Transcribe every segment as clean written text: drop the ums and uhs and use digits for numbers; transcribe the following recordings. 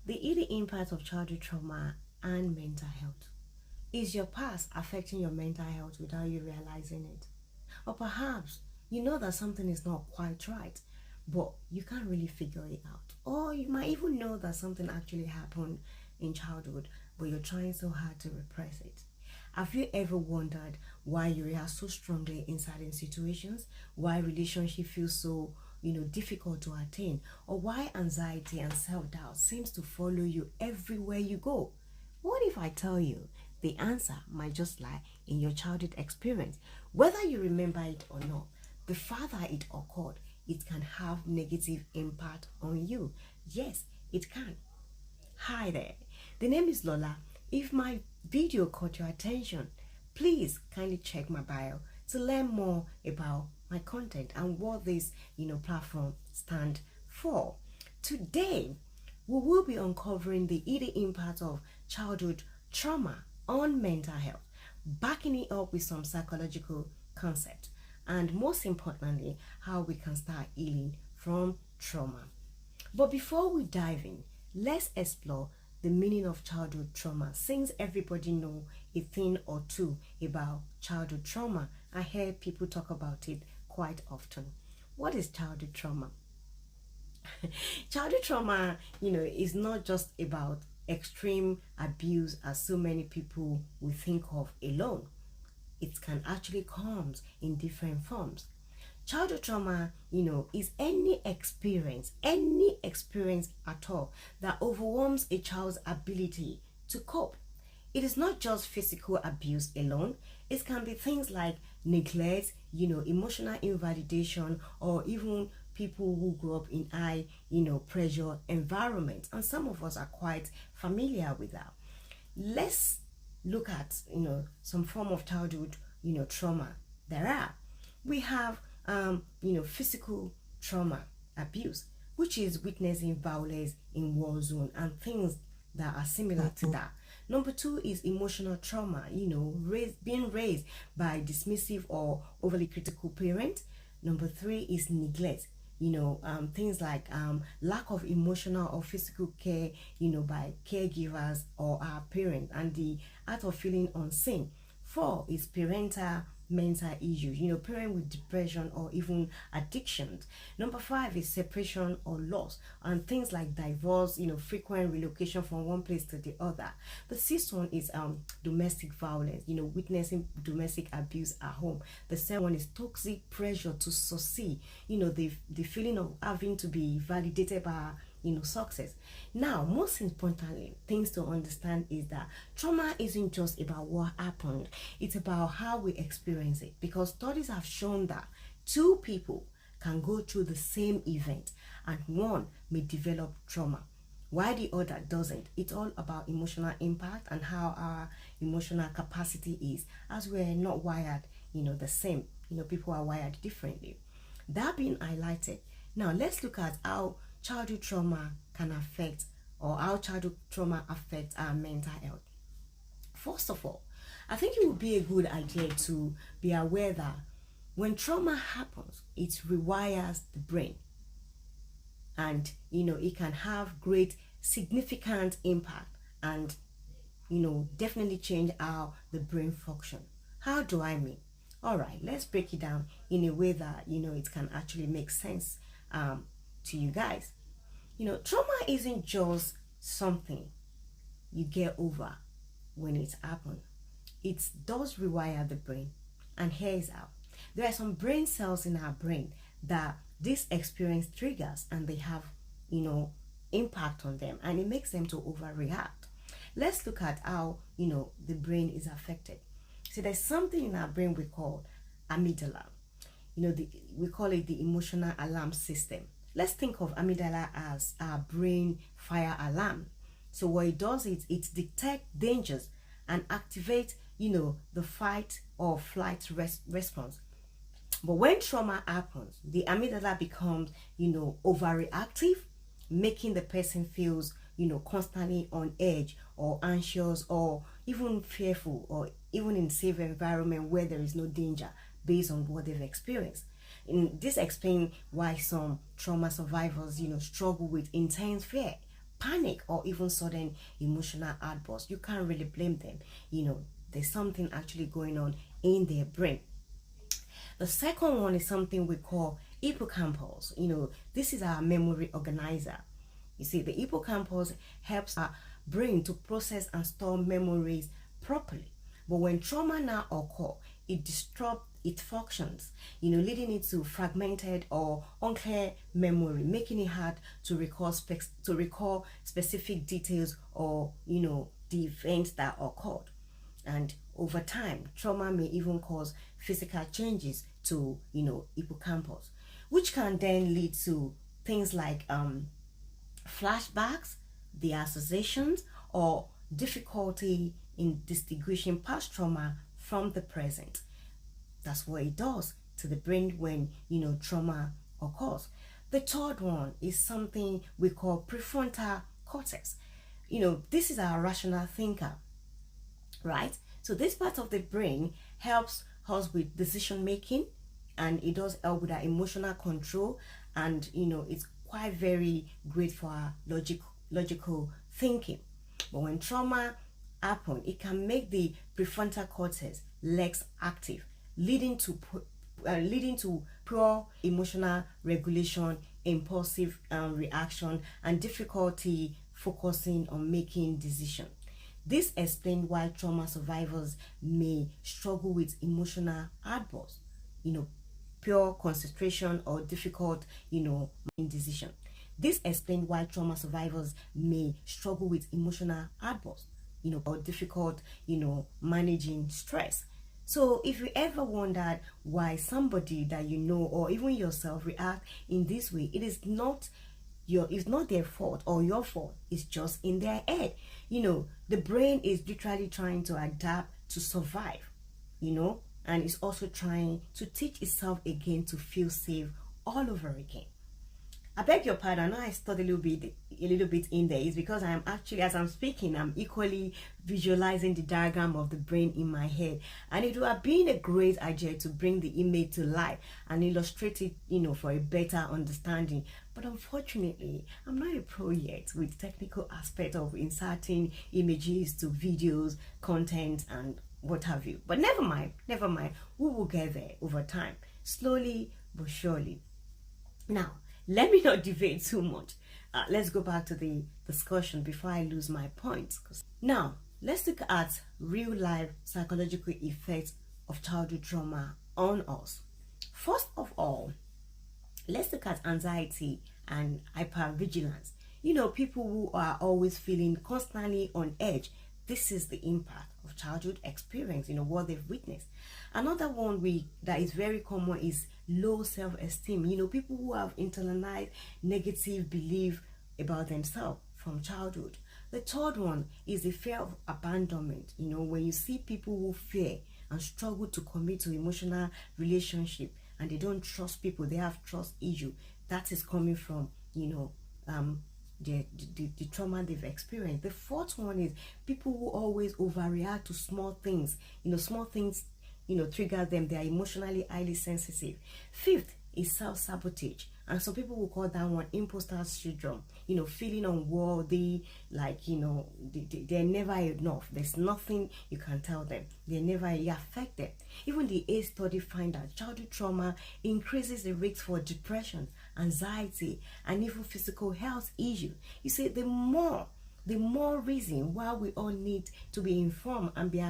The hidden impact of childhood trauma and mental health. Is your past affecting your mental health without you realizing it? Or perhaps you know that something is not quite right, but you can't really figure it out. Or you might even know that something actually happened in childhood, but you're trying so hard to repress it. Have you ever wondered why you react so strongly in certain situations? Why relationship feels so, difficult to attain? Or why anxiety and self-doubt seems to follow you everywhere you go? What if I tell you the answer might just lie in your childhood experience? Whether you remember it or not, the farther it occurred, it can have negative impact on you. Yes, it can. Hi there. The name is Lola. If my video caught your attention, please kindly check my bio to learn more about my content and what this, platform stand for. Today, we will be uncovering the hidden impact of childhood trauma on mental health, backing it up with some psychological concepts, and most importantly, how we can start healing from trauma. But before we dive in, let's explore the meaning of childhood trauma. Since everybody know a thing or two about childhood trauma, I hear people talk about it quite often. What is childhood trauma? Childhood trauma, is not just about extreme abuse as so many people will think of alone. It can actually comes in different forms. Childhood trauma, is any experience at all that overwhelms a child's ability to cope. It is not just physical abuse alone. It can be things like neglect, emotional invalidation, or even people who grew up in high, pressure environments. And some of us are quite familiar with that. Let's look at, some form of childhood, trauma there are. We have, physical trauma abuse, which is witnessing violence in war zone and things that are similar to that. Number two is emotional trauma, being raised by dismissive or overly critical parents. Number three is neglect, things like lack of emotional or physical care, by caregivers or our parents, and the art of feeling unseen. Four is parental mental issues, parent with depression or even addictions. Number five is separation or loss, and things like divorce, frequent relocation from one place to the other. The sixth one is domestic violence, witnessing domestic abuse at home. The seventh one is toxic pressure to succeed, the feeling of having to be validated by success. Now, most importantly, things to understand is that trauma isn't just about what happened, it's about how we experience it. Because studies have shown that two people can go through the same event and one may develop trauma while the other doesn't. It's all about emotional impact and how our emotional capacity is, as we're not wired, the same. People are wired differently. That being highlighted, now let's look at how childhood trauma can affect, or how childhood trauma affects our mental health. First of all, I think it would be a good idea to be aware that when trauma happens, it rewires the brain, and it can have great significant impact and definitely change how the brain function. How do I mean? All right, let's break it down in a way that it can actually make sense to you guys. Trauma isn't just something you get over when it happens. It does rewire the brain. And here's how. There are some brain cells in our brain that this experience triggers, and they have, impact on them, and it makes them to overreact. Let's look at how, the brain is affected. See, there's something in our brain we call amygdala. We call it the emotional alarm system. Let's think of amygdala as our brain fire alarm. So what it does is it detects dangers and activates, the fight or flight response. But when trauma happens, the amygdala becomes, overreactive, making the person feels, constantly on edge or anxious or even fearful, or even in safe environment where there is no danger based on what they've experienced. And this explains why some trauma survivors, struggle with intense fear, panic or even sudden emotional outbursts, you can't really blame them. There's something actually going on in their brain. The second one is something we call hippocampus. This is our memory organizer. You see, the hippocampus helps our brain to process and store memories properly. But when trauma now occurs, it disrupts its functions, leading it to fragmented or unclear memory, making it hard to recall specific details or the events that occurred. And over time, trauma may even cause physical changes to hippocampus, which can then lead to things like flashbacks, the associations, or difficulty in distinguishing past trauma from the present. That's what it does to the brain when trauma occurs. The third one is something we call prefrontal cortex. This is our rational thinker, right? So this part of the brain helps us with decision making, and it does help with our emotional control, and it's quite very great for our logical thinking. But when trauma happens, it can make the prefrontal cortex less active, leading to poor emotional regulation, impulsive reaction, and difficulty focusing on making decisions. This explains why trauma survivors may struggle with emotional outbursts, poor concentration, or difficult, making decision. This explains why trauma survivors may struggle with emotional outbursts, or difficult, managing stress. So if you ever wondered why somebody that or even yourself react in this way, it's not their fault or your fault. It's just in their head. The brain is literally trying to adapt to survive, and it's also trying to teach itself again to feel safe all over again. I beg your pardon, I know I studied a little bit in there. It's because I'm actually, as I'm speaking, I'm equally visualizing the diagram of the brain in my head, and it would have been a great idea to bring the image to life and illustrate it, for a better understanding. But unfortunately, I'm not a pro yet with technical aspect of inserting images to videos, content, and what have you. But never mind, we will get there over time, slowly but surely. Now, let me not debate too much. Let's go back to the discussion before I lose my points. Now, let's look at real-life psychological effects of childhood trauma on us. First of all, let's look at anxiety and hypervigilance. People who are always feeling constantly on edge. This is the impact of childhood experience, what they've witnessed. Another one that is very common is low self-esteem. People who have internalized negative belief about themselves from childhood. The third one is the fear of abandonment. When you see people who fear and struggle to commit to emotional relationship, and they don't trust people, they have trust issue. That is coming from the trauma they've experienced. The fourth one is people who always overreact to small things. Small things trigger them. They are emotionally highly sensitive. Fifth is self-sabotage, and some people will call that one imposter syndrome. Feeling unworthy, like they're never enough. There's nothing you can tell them. They're never affected. Even the ACE study find that childhood trauma increases the risk for depression, anxiety, and even physical health issues. You see, the more reason why we all need to be informed and be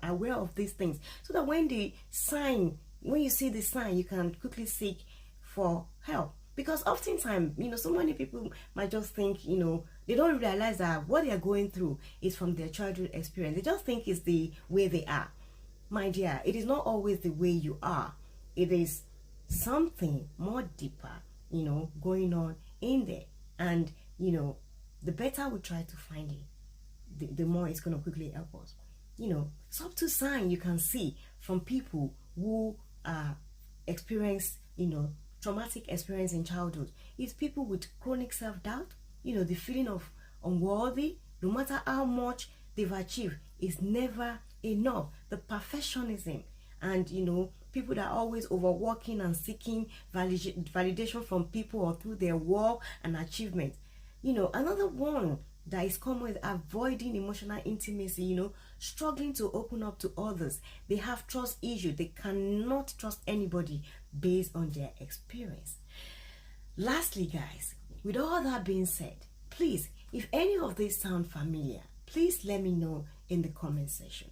aware of these things, so that when you see the sign, you can quickly seek for help. Because oftentimes, so many people might just think, they don't realize that what they are going through is from their childhood experience. They just think it's the way they are. My dear, it is not always the way you are. It is something more deeper, going on in there. And, the better we try to find it, the more it's going to quickly help us. Subtle sign you can see from people who experience, traumatic experience in childhood is people with chronic self-doubt, the feeling of unworthy. No matter how much they've achieved, is never enough. The perfectionism, and people that are always overworking and seeking validation from people or through their work and achievement. Another one that is common is avoiding emotional intimacy, struggling to open up to others. They have trust issues. They cannot trust anybody based on their experience. Lastly, guys, with all that being said, please, if any of these sound familiar, please let me know in the comment section.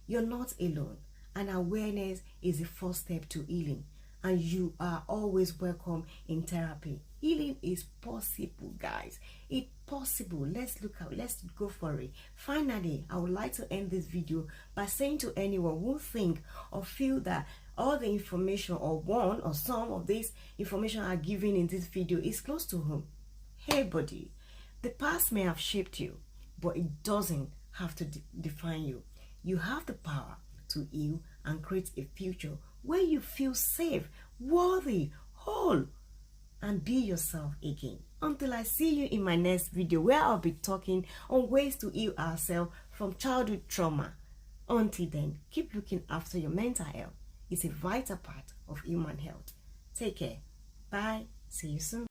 You're not alone, and awareness is the first step to healing, and you are always welcome in therapy. Healing is possible, guys. It's possible. Let's go for it. Finally, I would like to end this video by saying to anyone who think or feel that all the information or one or some of this information are given in this video is close to home. Hey buddy, the past may have shaped you, but it doesn't have to define you. You have the power to heal and create a future where you feel safe, worthy, whole, and be yourself again. Until I see you in my next video, where I'll be talking on ways to heal ourselves from childhood trauma. Until then, keep looking after your mental health. It's a vital part of human health. Take care. Bye. See you soon.